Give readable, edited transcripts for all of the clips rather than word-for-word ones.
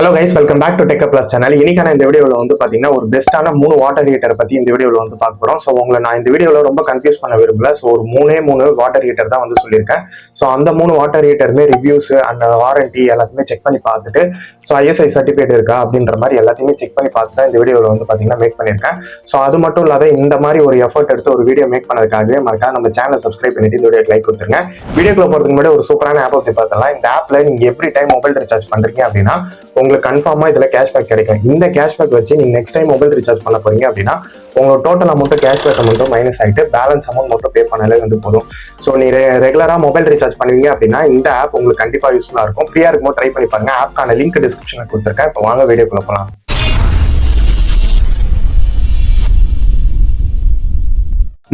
Hello guys, welcome back to tech plus channel. இன்னைக்கான இந்த வீடியோவில் வந்து பார்த்தீங்கன்னா ஒரு பெஸ்ட்டான 3 வாட்டர் ஹீட்டரை பற்றி இந்த வீடியோவில் வந்து பார்க்க போகிறோம். ஸோ உங்களை நான் இந்த வீடியோவில் ரொம்ப கன்ஃபியூஸ் பண்ண விரும்பல. ஸோ ஒரு 3 வாட்டர் ஹீட்டர் தான் வந்து சொல்லியிருக்கேன். ஸோ அந்த 3 வாட்டர் ஹீட்டருமே ரிவ்யூஸ் அண்ட் வாரண்டி எல்லாத்தையுமே செக் பண்ணி பார்த்துட்டு ஸோ ஐஎஸ்ஐ சர்டிஃபிகேட் இருக்கா அப்படின்ற மாதிரி எல்லாத்தையுமே செக் பண்ணி பார்த்து தான் இந்த வீடியோவில் வந்து பார்த்தீங்கன்னா மேக் பண்ணியிருக்கேன். ஸோ அது மட்டும் இல்லாத இந்த மாதிரி ஒரு எஃபர்ட் எடுத்து ஒரு வீடியோ மேக் பண்ணதுக்காகவே மறக்காம நம்ம சேனலை சப்ஸ்கிரைப் பண்ணிட்டு இந்த வீடியோக்கு லைக் கொடுத்துருங்க. வீடியோக்குள்ள போகிறதுக்கு முன்னாடி ஒரு சூப்பரான ஆப் பற்றி பார்த்தலாம். இந்த ஆப்பில் நீங்கள் எவ்ரி டைம் மொபைல் ரீசார்ஜ் பண்ணுறீங்க அப்படின்னா உங்களுக்கு கன்ஃபார்மா இதுல கேஷ்பேக் கிடைக்கும். இந்த கேஷ்பேக் வச்சு நீங்க நெக்ஸ்ட் டைம் மொபைல் ரீசார்ஜ் பண்ண போறீங்க அப்படின்னா உங்களோட total amount cashback amount minus ஆகிட்டு பேலன்ஸ் அமௌண்ட் மட்டும் பே பண்ணாலே வந்து போதும். ஸோ நீங்க ரெகுலரா மொபைல் ரீசார்ஜ் பண்ணுவீங்க அப்படின்னா இந்த ஆப் உங்களுக்கு கண்டிப்பா யூஸ்ஃபுல்லா இருக்கும். ஃப்ரீயா இருக்கும்போது ட்ரை பண்ணி பாருங்க. ஆப்க்கான லிங்க் டிஸ்கிரிப்ஷன்ல கொடுத்துருக்கேன். இப்போ வாங்க வீடியோக்குள்ள போகலாம்.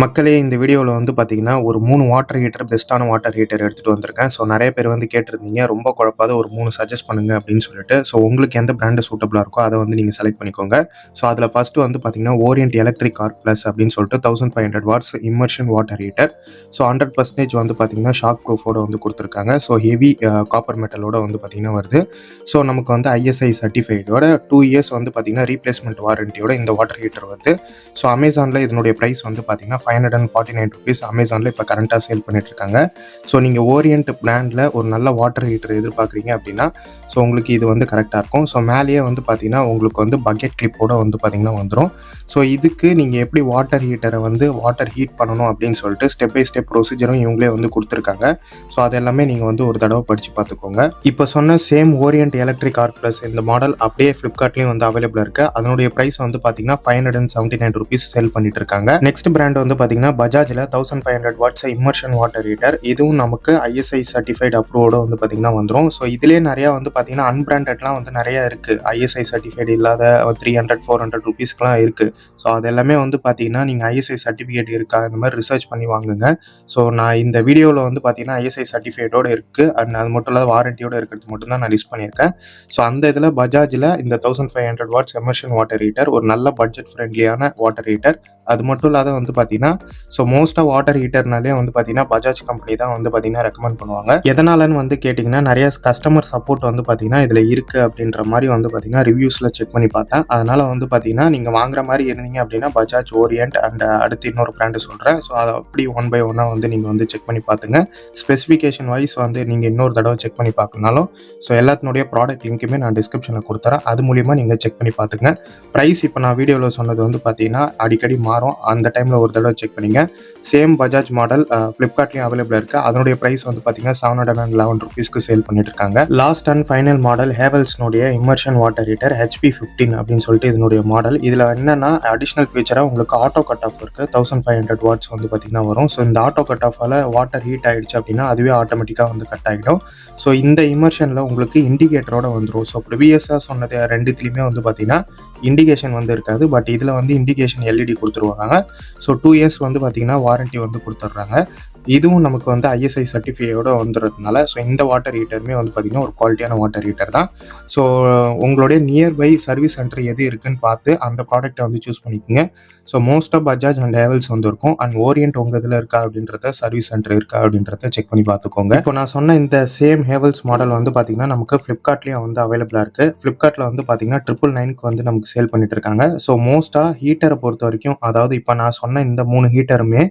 மக்களே, இந்த வீடியோவில் வந்து பார்த்தீங்கன்னா ஒரு 3 வாட்டர் ஹீட்டர், பெஸ்ட்டான வாட்டர் ஹீட்டர் எடுத்துகிட்டு வந்திருக்கேன். ஸோ நிறைய பேர் வந்து கேட்டிருந்தீங்க, ரொம்ப குழப்பாத ஒரு 3 சஜஸ்ட் பண்ணுங்க அப்படின்னு சொல்லிட்டு. ஸோ உங்களுக்கு எந்த பிராண்டு சூட்டபிளாக இருக்கோ அதை வந்து நீங்கள் செலக்ட் பண்ணிக்கோங்க. ஸோ அதில் ஃபஸ்ட்டு வந்து பார்த்தீங்கன்னா ஓரியன்ட் எலக்ட்ரிக் ஆர்க் ப்ளஸ் அப்படின்னு சொல்லிட்டு 1500 watts immersion water heater. So 100% வந்து பார்த்தீங்கன்னா ஷாக் ப்ரூஃபோட வந்து கொடுத்துருக்காங்க. ஸோ ஹெவி காப்பர் மெட்டலோட வந்து பார்த்தீங்கன்னா வருது. ஸோ நமக்கு வந்து ஐஎஸ்ஐ சர்டிஃபைடோட 2 இயர்ஸ் வந்து பார்த்தீங்கன்னா ரீப்ளேஸ்மெண்ட் வாரண்டியோட இந்த வாட்டர் ஹீட்டர் வருது. ஸோ அமேசானில் இதனுடைய ப்ரைஸ் வந்து பார்த்தீங்கன்னா ₹549 அமேசானில் இப்போ கரண்ட்டாக சேல் பண்ணிட்டு இருக்காங்க. ஸோ நீங்கள் ஓரியன்ட் பிராண்டில் ஒரு நல்ல வாட்டர் ஹீட்டர் எதிர்பார்க்குறீங்க அப்படின்னா ஸோ உங்களுக்கு இது வந்து கரெக்டாக இருக்கும். ஸோ மேலேயே வந்து பார்த்தீங்கன்னா உங்களுக்கு வந்து பக்கெட் கிளிப்போட வந்து பார்த்தீங்கன்னா வந்துடும். ஸோ இதுக்கு நீங்கள் எப்படி வாட்டர் ஹீட்டரை வந்து வாட்டர் ஹீட் பண்ணணும் அப்படின்னு சொல்லிட்டு ஸ்டெப் பை ஸ்டெப் ப்ரொசீஜரும் இவங்களே வந்து கொடுத்துருக்காங்க. ஸோ அது எல்லாமே நீங்கள் வந்து ஒரு தடவை படித்து பார்த்துக்கோங்க. இப்போ சொன்ன same Orient Electric Arc Plus இந்த மாடல் அப்படியே ஃப்ளிப்கார்ட்லேயும் வந்து அவைலபிளாக இருக்குது. அதனுடைய ப்ரைஸ் வந்து பார்த்தீங்கன்னா ₹579 சேல் பண்ணிட்டு இருக்காங்க. நெக்ஸ்ட் பிராண்ட் வந்து பார்த்தீங்கன்னா பஜாஜில் 1500 வாட்ஸ் இம்மர்ஷன் வாட்டர் ஹீட்டர். இதுவும் நமக்கு ஐஎஸ்ஐ சர்டிஃபைட் அப்ரூவோட வந்து பார்த்தீங்கன்னா வந்துடும். ஸோ இதுலேயே நிறையா வந்து பார்த்தீங்கன்னா அன்பிராண்டட்லாம் வந்து நிறையா இருக்குது. ஐஎஸ்ஐ சர்டிஃபைட் இல்லாத ₹300-400 இருக்குது. ஸோ அது எல்லாமே வந்து பார்த்தீங்கன்னா நீங்கள் ஐஎஸ்ஐ சர்டிஃபிகேட் இருக்கா இந்த மாதிரி ரிசர்ச் பண்ணி வாங்குங்க. ஸோ நான் இந்த வீடியோவில் வந்து பார்த்தீங்கன்னா ஐஎஸ்ஐ சர்டிஃபிகேட்டோடு இருக்குது அண்ட் அது மட்டும் இல்லாத வாரண்டியோடு இருக்கிறது மட்டும் தான் நான் லிஸ்ட் பண்ணியிருக்கேன். ஸோ அந்த இதில் பஜாஜில் இந்த 1500 வாட்ஸ் எமர்ஷன் வாட்டர் ஹீட்டர் ஒரு நல்ல பட்ஜெட் ஃப்ரெண்ட்லியான வாட்டர் ஹீட்டர். அது மட்டும் இல்லாத வந்து பார்த்தீங்கன்னா ஸோ மோஸ்ட்டாக வாட்டர் ஹீட்டர்னாலே வந்து பார்த்தீங்கன்னா பஜாஜ் கம்பெனி தான் வந்து பார்த்தீங்கன்னா ரெக்கமெண்ட் பண்ணுவாங்க. எதனாலன்னு வந்து கேட்டிங்கன்னா நிறைய கஸ்டமர் சப்போர்ட் வந்து பார்த்தீங்கன்னா இதில் இருக்குது அப்படின்ற மாதிரி வந்து பார்த்தீங்கன்னா ரிவ்யூஸில் செக் பண்ணி பார்த்தேன். அதனால் வந்து பார்த்தீங்கன்னா நீங்கள் வாங்குற மாதிரி இருந்தீங்க அப்படின்னா பஜாஜ், ஓரியன்ட் அண்ட் அடுத்து இன்னொரு பிராண்டு சொல்கிறேன். ஸோ அதை அப்படி 1 by 1 வந்து நீங்கள் வந்து செக் பண்ணி பார்த்துங்க. ஸ்பெசிஃபிகேஷன் வைஸ் வந்து நீங்கள் இன்னொரு தடவை செக் பண்ணி பார்க்கணுனாலும் ஸோ எல்லாத்தினுடைய ப்ராடக்ட் லிங்க்குமே நான் டிஸ்கிரிப்ஷனில் கொடுத்துறேன். அது மூலிமா நீங்கள் செக் பண்ணி பார்த்துங்க. ப்ரைஸ் இப்போ நான் வீடியோவில் சொன்னது வந்து பார்த்தீங்கன்னா அடிக்கடி மாறும். அந்த டைமில் ஒரு தடவை செக் பண்ணிங்க. சேம் பஜாஜ் மாடல் ஃப்ளிப்கார்ட்லேயும் அவைலபிளாக இருக்குது. அதனுடைய ப்ரைஸ் வந்து பார்த்தீங்கன்னா ₹711 சேல் பண்ணிட்டு இருக்காங்க. லாஸ்ட் அண்ட் ஃபைனல் மாடல் ஹேவல்ஸ்னுடைய இம்மர்ஷன் வாட்டர் ஹீட்டர் HP15 அப்படின்னு சொல்லிட்டு இதனுடைய மாடல். இதில் என்னென்னா அடிஷ்னல் ஃபீச்சராக உங்களுக்கு ஆட்டோ கட் ஆஃப் இருக்குது. 1500 வாட்ஸ் வந்து பார்த்தீங்கன்னா வரும். ஸோ இந்த ஆட்டோ கட் ஆஃபால் வாட்டர் ஹீட் ஆகிடுச்சு அப்படின்னா அதுவே ஆட்டோமேட்டிக்காக வந்து கட் ஆகிடும். ஸோ இந்த இம்மர்ஷனில் உங்களுக்கு இண்டிகேட்டரோட வந்துடும். ஸோ ப்ரீவியஸாக சொன்னது ரெண்டுத்துலேயுமே வந்து பார்த்தீங்கன்னா இண்டிகேஷன் வந்து இருக்காது. பட் இதில் வந்து இண்டிகேஷன் LED கொடுத்துருவாங்க. ஸோ 2 இயர்ஸ் வந்து பார்த்தீங்கன்னா வாரண்ட்டி வந்து கொடுத்துட்றாங்க. இதுவும் நமக்கு வந்து ஐஎஸ்ஐ சர்டிஃபிகேட்டோட வந்துடுறதுனால ஸோ இந்த வாட்டர் ஹீட்டருமே வந்து பார்த்திங்கன்னா ஒரு குவாலிட்டியான வாட்டர் ஹீட்டர் தான். ஸோ உங்களுடைய நியர்பை சர்வீஸ் சென்டர் எது இருக்குன்னு பார்த்து அந்த ப்ராடக்ட்டை வந்து சூஸ் பண்ணிக்கோங்க. So most of Bajaj and Havells வந்து இருக்கும். அண்ட் ஓரியன்ட் உங்கள் இதில் இருக்கா அப்படின்றத, சர்வீஸ் சென்டர் இருக்கா அப்படின்றத செக் பண்ணி பார்த்துக்கோங்க. இப்போ நான் சொன்ன இந்த சேம் ஹேவல்ஸ் மாடல் வந்து பார்த்திங்கன்னா நமக்கு ஃப்ளிப்கார்ட்லேயும் வந்து அவைலபிளாக இருக்குது. ஃப்ளிப்கார்ட்டில் வந்து பார்த்திங்கன்னா 999 வந்து நமக்கு சேல் பண்ணிட்டு இருக்காங்க. ஸோ மோஸ்ட்டாக ஹீட்டரை பொறுத்த வரைக்கும், அதாவது இப்போ நான் சொன்ன இந்த 3 ஹீட்டருமே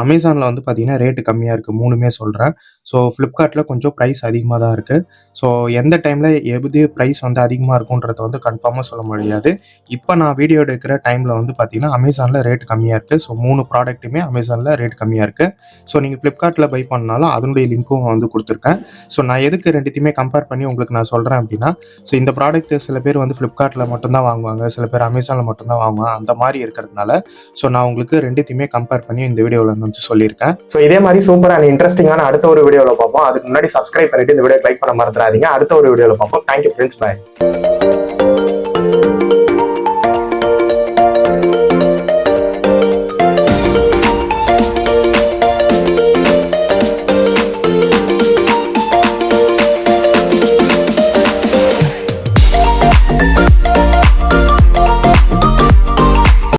அமேசானில் வந்து பார்த்தீங்கன்னா ரேட்டு கம்மியாக இருக்குது. 3மே சொல்கிறேன். ஸோ ஃப்ளிப்கார்ட்டில் கொஞ்சம் ப்ரைஸ் அதிகமாக தான் இருக்குது. ஸோ எந்த டைமில் எது ப்ரைஸ் வந்து அதிகமாக இருக்குன்றத வந்து கன்ஃபார்மாக சொல்ல முடியாது. இப்போ நான் வீடியோ எடுக்கிற டைமில் வந்து பார்த்தீங்கன்னா அமேசானில் ரேட் கம்மியாக இருக்குது. ஸோ 3 ப்ராடக்ட்டுமே அமேசானில் ரேட் கம்மியாக இருக்குது. ஸோ நீங்கள் ஃப்ளிப்கார்ட்டில் பை பண்ணாலும் அதனுடைய லிங்க்கும் வந்து கொடுத்துருக்கேன். ஸோ நான் எதுக்கு ரெண்டுத்தையுமே கம்பேர் பண்ணி உங்களுக்கு நான் சொல்கிறேன் அப்படின்னா, ஸோ இந்த ப்ராடக்ட் சில பேர் வந்து ஃப்ளிப்கார்ட்டில் மட்டும்தான் வாங்குவாங்க, சில பேர் அமேசானில் மட்டும்தான் வாங்குவாங்க. அந்த மாதிரி இருக்கிறதுனால ஸோ நான் உங்களுக்கு ரெண்டுத்தையுமே கம்பேர் பண்ணி இந்த வீடியோவில் வந்து சொல்லியிருக்கேன். ஸோ இதே மாதிரி சூப்பரான இன்ட்ரெஸ்டிங்கான அடுத்த ஒரு வீடியோவில் பார்ப்போம். அதுக்கு முன்னாடி சப்ஸ்கிரைப் பண்ணிட்டு இந்த வீடியோ லைக் பண்ண மறந்துடாதீங்க. அடுத்த ஒரு வீடியோவில் பார்ப்போம். தேங்க்யூ ஃப்ரெண்ட்ஸ், பாய்.